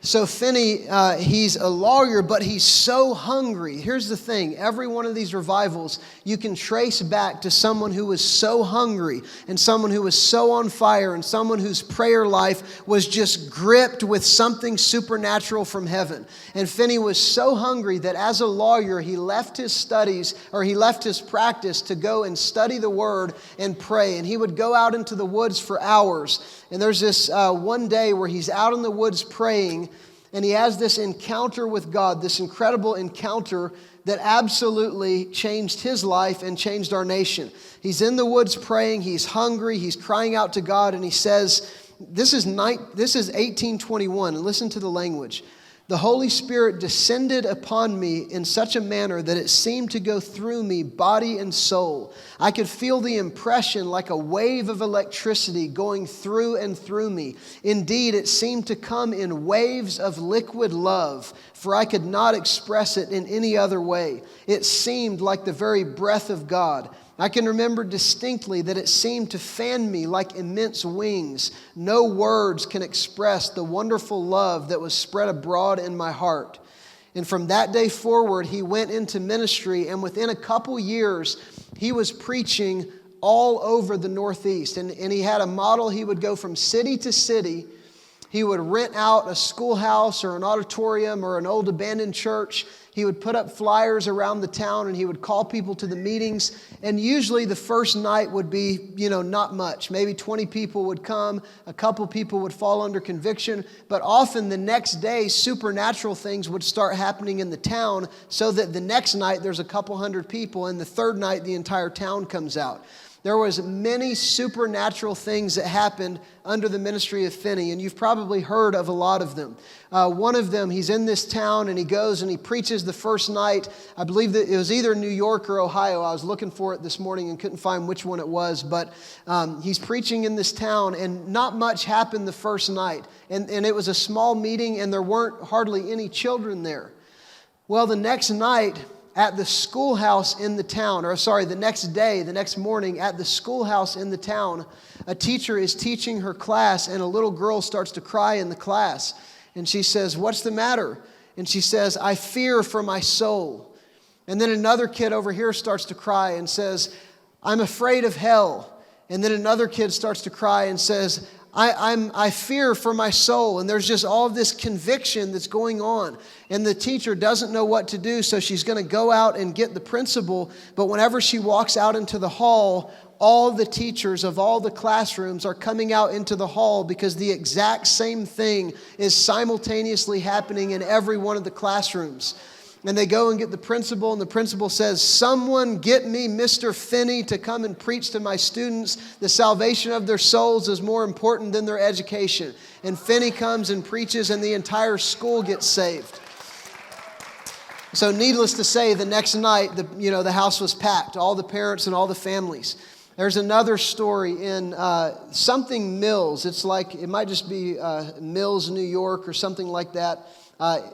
so Finney, he's a lawyer, but he's so hungry. Here's the thing. Every one of these revivals, you can trace back to someone who was so hungry and someone who was so on fire and someone whose prayer life was just gripped with something supernatural from heaven. And Finney was so hungry that as a lawyer, he left his studies, or he left his practice to go and study the Word and pray. And he would go out into the woods for hours. And there's this one day where he's out in the woods praying, and he has this encounter with God, this incredible encounter that absolutely changed his life and changed our nation. He's in the woods praying, he's hungry, he's crying out to God, and he says, this is 1821, and listen to the language. The Holy Spirit descended upon me in such a manner that it seemed to go through me, body and soul. I could feel the impression like a wave of electricity going through and through me. Indeed, it seemed to come in waves of liquid love, for I could not express it in any other way. It seemed like the very breath of God. I can remember distinctly that it seemed to fan me like immense wings. No words can express the wonderful love that was spread abroad in my heart. And from that day forward, he went into ministry, and within a couple years, he was preaching all over the Northeast. And he had a model. He would go from city to city. He would rent out a schoolhouse or an auditorium or an old abandoned church. He would put up flyers around the town, and he would call people to the meetings. And usually the first night would be, not much. Maybe 20 people would come. A couple people would fall under conviction. But often the next day, supernatural things would start happening in the town, so that the next night there's a couple hundred people, and the third night the entire town comes out. There was many supernatural things that happened under the ministry of Finney, and you've probably heard of a lot of them. One of them, he's in this town, and he goes and he preaches the first night. I believe that it was either New York or Ohio. I was looking for it this morning and couldn't find which one it was, but he's preaching in this town, and not much happened the first night. And it was a small meeting, and there weren't hardly any children there. Well, the next night, at the schoolhouse in the town, the next morning at the schoolhouse in the town, a teacher is teaching her class, and a little girl starts to cry in the class. And she says, "What's the matter?" And she says, "I fear for my soul." And then another kid over here starts to cry and says, "I'm afraid of hell." And then another kid starts to cry and says, I fear for my soul. And there's just all of this conviction that's going on. And the teacher doesn't know what to do, so she's going to go out and get the principal. But whenever she walks out into the hall, all the teachers of all the classrooms are coming out into the hall, because the exact same thing is simultaneously happening in every one of the classrooms. And they go and get the principal, and the principal says, "Someone get me Mr. Finney to come and preach to my students. The salvation of their souls is more important than their education." And Finney comes and preaches, and the entire school gets saved. So needless to say, the next night, the house was packed, all the parents and all the families. There's another story in something Mills. It might just be Mills, New York, or something like that.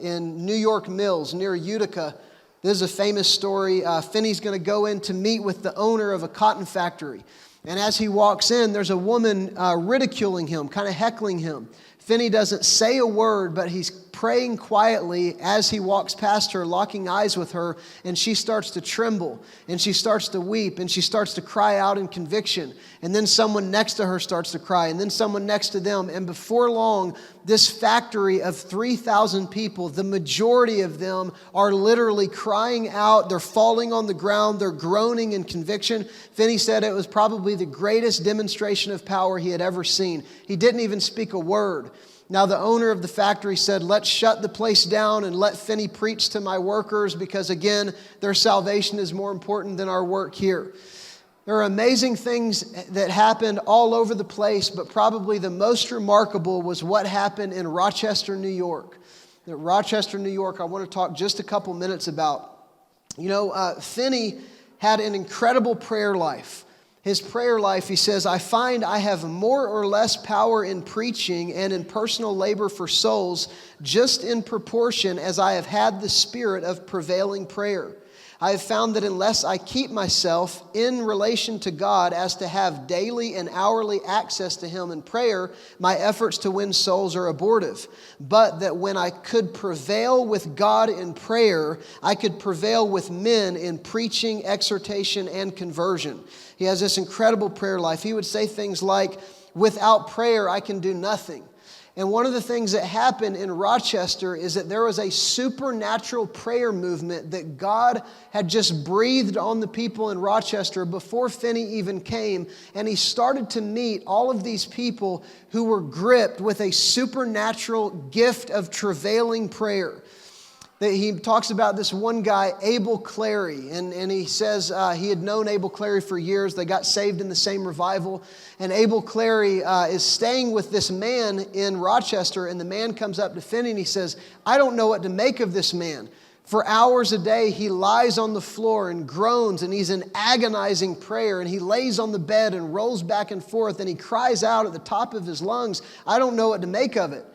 In New York Mills near Utica. This is a famous story. Finney's going to go in to meet with the owner of a cotton factory. And as he walks in, there's a woman ridiculing him, kind of heckling him. Finney doesn't say a word, but he's praying quietly as he walks past her, locking eyes with her, and she starts to tremble, and she starts to weep, and she starts to cry out in conviction. And then someone next to her starts to cry, and then someone next to them. And before long, this factory of 3,000 people, the majority of them are literally crying out. They're falling on the ground. They're groaning in conviction. Finney said it was probably the greatest demonstration of power he had ever seen. He didn't even speak a word. Now, the owner of the factory said, "Let's shut the place down and let Finney preach to my workers, because, again, their salvation is more important than our work here." There are amazing things that happened all over the place, but probably the most remarkable was what happened in Rochester, New York. Rochester, New York, I want to talk just a couple minutes about. Finney had an incredible prayer life. His prayer life, he says, "I find I have more or less power in preaching and in personal labor for souls, just in proportion as I have had the spirit of prevailing prayer. I have found that unless I keep myself in relation to God as to have daily and hourly access to Him in prayer, my efforts to win souls are abortive. But that when I could prevail with God in prayer, I could prevail with men in preaching, exhortation, and conversion. He has this incredible prayer life. He would say things like, without prayer, I can do nothing. And one of the things that happened in Rochester is that there was a supernatural prayer movement that God had just breathed on the people in Rochester before Finney even came. And he started to meet all of these people who were gripped with a supernatural gift of travailing prayer. He talks about this one guy, Abel Clary, and he says he had known Abel Clary for years. They got saved in the same revival. And Abel Clary is staying with this man in Rochester, and the man comes up to Finney and he says, I don't know what to make of this man. For hours a day, he lies on the floor and groans, and he's in agonizing prayer, and he lays on the bed and rolls back and forth, and he cries out at the top of his lungs, I don't know what to make of it.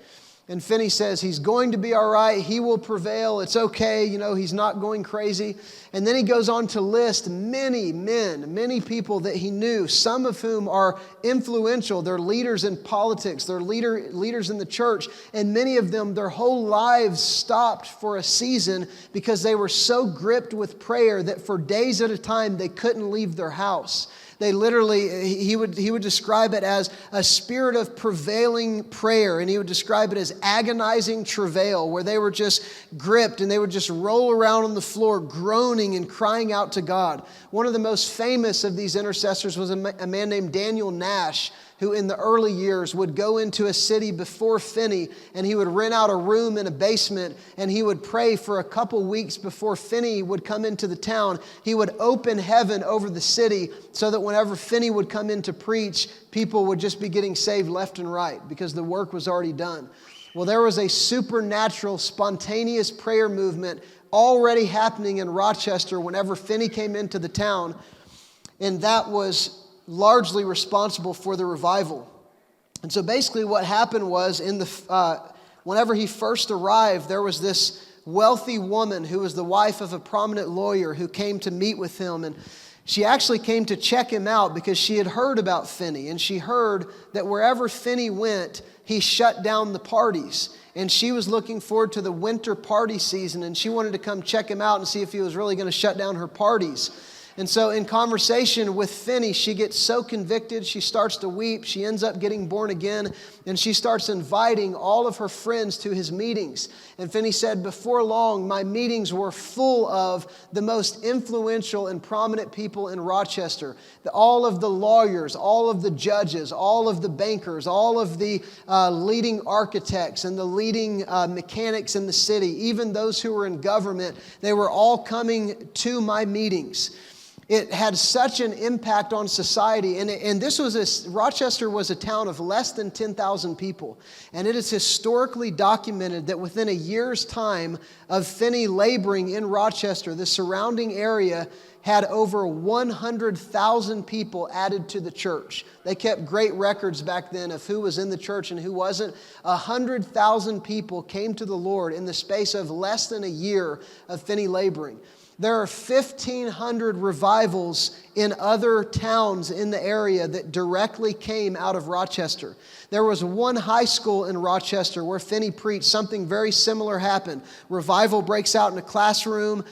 And Finney says, he's going to be all right. He will prevail. It's okay. He's not going crazy. And then he goes on to list many men, many people that he knew, some of whom are influential. They're leaders in politics. They're leaders in the church. And many of them, their whole lives stopped for a season because they were so gripped with prayer that for days at a time, they couldn't leave their house. They literally, he would describe it as a spirit of prevailing prayer, and he would describe it as agonizing travail, where they were just gripped and they would just roll around on the floor groaning and crying out to God. One of the most famous of these intercessors was a man named Daniel Nash, who in the early years would go into a city before Finney, and he would rent out a room in a basement, and he would pray for a couple weeks before Finney would come into the town. He would open heaven over the city so that whenever Finney would come in to preach, people would just be getting saved left and right because the work was already done. Well, there was a supernatural, spontaneous prayer movement already happening in Rochester whenever Finney came into the town, and that was largely responsible for the revival. And so basically what happened was whenever he first arrived, there was this wealthy woman who was the wife of a prominent lawyer who came to meet with him. And she actually came to check him out because she had heard about Finney. And she heard that wherever Finney went, he shut down the parties. And she was looking forward to the winter party season, and she wanted to come check him out and see if he was really going to shut down her parties. And so in conversation with Finney, she gets so convicted, she starts to weep, she ends up getting born again, and she starts inviting all of her friends to his meetings. And Finney said, before long, my meetings were full of the most influential and prominent people in Rochester. All of the lawyers, all of the judges, all of the bankers, all of the leading architects and the leading mechanics in the city, even those who were in government, they were all coming to my meetings. It had such an impact on society, and Rochester was a town of less than 10,000 people, and it is historically documented that within a year's time of Finney laboring in Rochester, the surrounding area had over 100,000 people added to the church. They kept great records back then of who was in the church and who wasn't. 100,000 people came to the Lord in the space of less than a year of Finney laboring. There are 1,500 revivals in other towns in the area that directly came out of Rochester. There was one high school in Rochester where Finney preached. Something very similar happened. Revival breaks out in a classroom.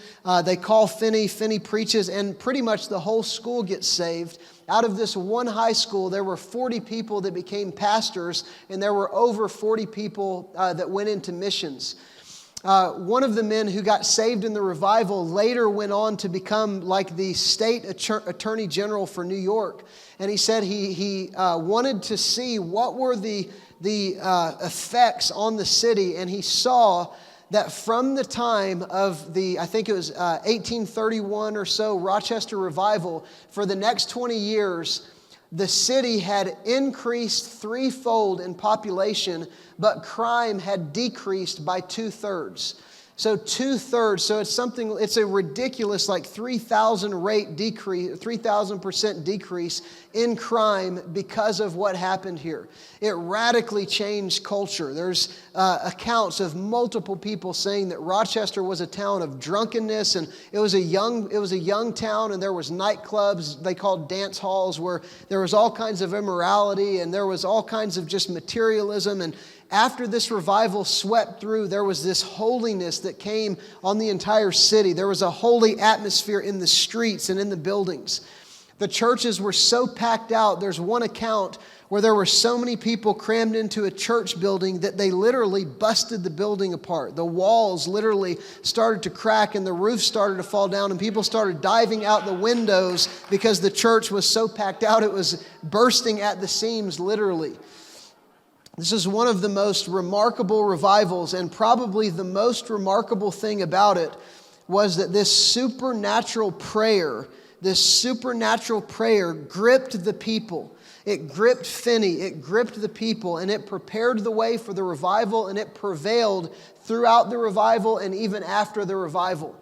They call Finney. Finney preaches, and pretty much the whole school gets saved. Out of this one high school, there were 40 people that became pastors, and there were over 40 people that went into missions. One of the men who got saved in the revival later went on to become like the state attorney general for New York. And he said he wanted to see what were the effects on the city. And he saw that from the time of I think it was 1831 or so, Rochester revival, for the next 20 years, the city had increased threefold in population, but crime had decreased by 2/3. So 2/3, so it's a ridiculous 3,000% decrease in crime because of what happened here. It radically changed culture. There's accounts of multiple people saying that Rochester was a town of drunkenness, and it was a young town, and there was nightclubs they called dance halls where there was all kinds of immorality, and there was all kinds of just materialism. And after this revival swept through, there was this holiness that came on the entire city. There was a holy atmosphere in the streets and in the buildings. The churches were so packed out. There's one account where there were so many people crammed into a church building that they literally busted the building apart. The walls literally started to crack and the roof started to fall down, and people started diving out the windows because the church was so packed out it was bursting at the seams literally. This is one of the most remarkable revivals, and probably the most remarkable thing about it was that this supernatural prayer gripped the people. It gripped Finney, it gripped the people, and it prepared the way for the revival, and it prevailed throughout the revival and even after the revival.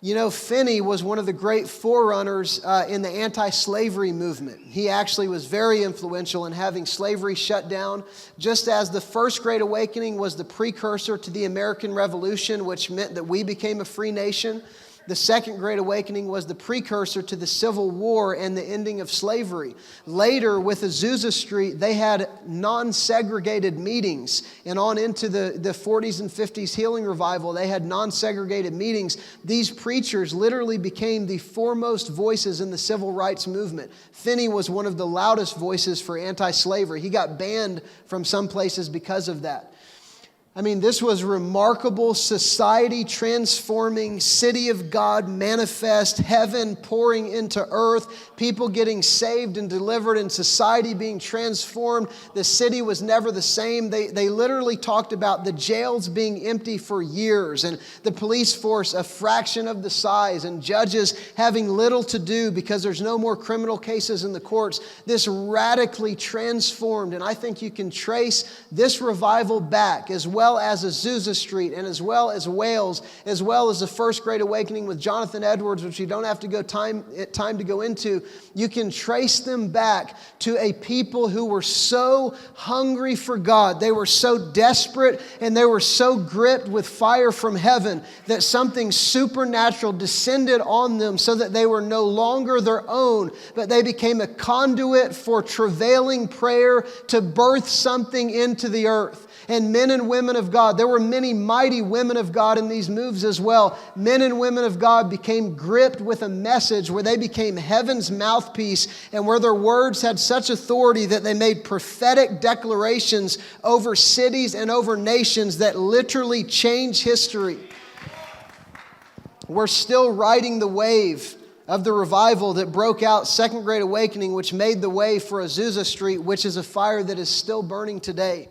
You know, Finney was one of the great forerunners in the anti-slavery movement. He actually was very influential in having slavery shut down, just as the First Great Awakening was the precursor to the American Revolution, which meant that we became a free nation. The Second Great Awakening was the precursor to the Civil War and the ending of slavery. Later, with Azusa Street, they had non-segregated meetings. And on into the 40s and 50s healing revival, they had non-segregated meetings. These preachers literally became the foremost voices in the civil rights movement. Finney was one of the loudest voices for anti-slavery. He got banned from some places because of that. I mean, this was remarkable, society-transforming, city of God manifest, heaven pouring into earth, people getting saved and delivered, and society being transformed. The city was never the same. They literally talked about the jails being empty for years, and the police force a fraction of the size, and judges having little to do because there's no more criminal cases in the courts. This radically transformed, and I think you can trace this revival back as well as Azusa Street, and as well as Wales, as well as the First Great Awakening with Jonathan Edwards, which you don't have to go time to go into. You can trace them back to a people who were so hungry for God. They were so desperate and they were so gripped with fire from heaven that something supernatural descended on them so that they were no longer their own, but they became a conduit for travailing prayer to birth something into the earth. And men and women of God, there were many mighty women of God in these moves as well. Men and women of God became gripped with a message where they became heaven's mouthpiece, and where their words had such authority that they made prophetic declarations over cities and over nations that literally changed history. We're still riding the wave of the revival that broke out Second Great Awakening, which made the way for Azusa Street, which is a fire that is still burning today.